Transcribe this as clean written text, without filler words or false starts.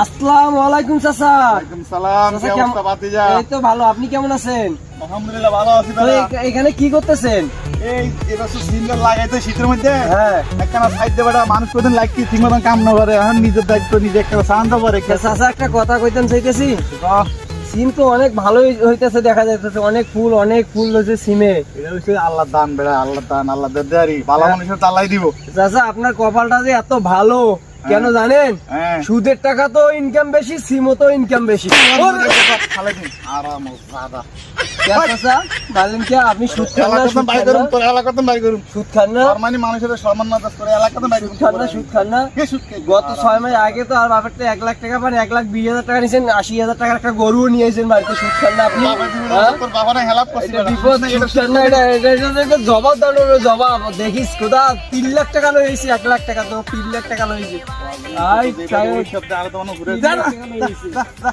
আসসালামু আলাইকুম চাচা। এই তো ভালো, আপনি কেমন আছেন? আলহামদুলিল্লাহ ভালো আছি। এখানে কি করতেছেন? এই এবার সিলিন্ডার লাগাইতে শীতের মধ্যে হ্যাঁ, একখানা সাইড দেবাটা মানুষ কোদিন লাগছে ঠিক মতন কাম না করে, এখন নিজের দায়িত্ব নিজে একটা সাহায্য করে। চাচা একটা কথা কইতেন চাইতেছি, সিম তো অনেক ভালোই হইতেছে, দেখা যাইতেছে অনেক ফুল হয়েছে সিমে। এটা হচ্ছে আল্লাহর দান, বেড়া আল্লাহর দান, আল্লাহ দেয়ারি ভালো মানুষের তাল্লাই দিব। চাচা আপনার কপালটা যে এত ভালো কেন জানেন? হ্যাঁ, সুদের টাকা তো ইনকাম বেশি, সিমও তো ইনকাম বেশি। আরাম সাদা চাচা বলেন কি আপনি সুদ খান না? এলাকাতে বাই করুন, তোর এলাকাতে বাই করুন। সুদ খান না? ফরমানি মানুষের সম্মান না করে এলাকাতে বাই করুন। সুদ খান না? কে সুদ খায়? গত 6 মাস আগে তো আর বাপের 1 লাখ টাকা পান, 1,20,000 টাকা নিয়েছেন, 80,000 টাকার একটা গরুও নিয়েছেন বাড়িতে। সুদ খান না আপনি? তোর বাবা না হেল্প করছে, এটা বিপদ। সুদ খান না, এটা জবাব দাও, জবাব দেখিস কোথা 3 লাখ টাকা লইছি, 1 লাখ টাকা তো 3 লাখ টাকা লইছি। আই শব্দে আরো তো ঘুরে টাকা লইছি।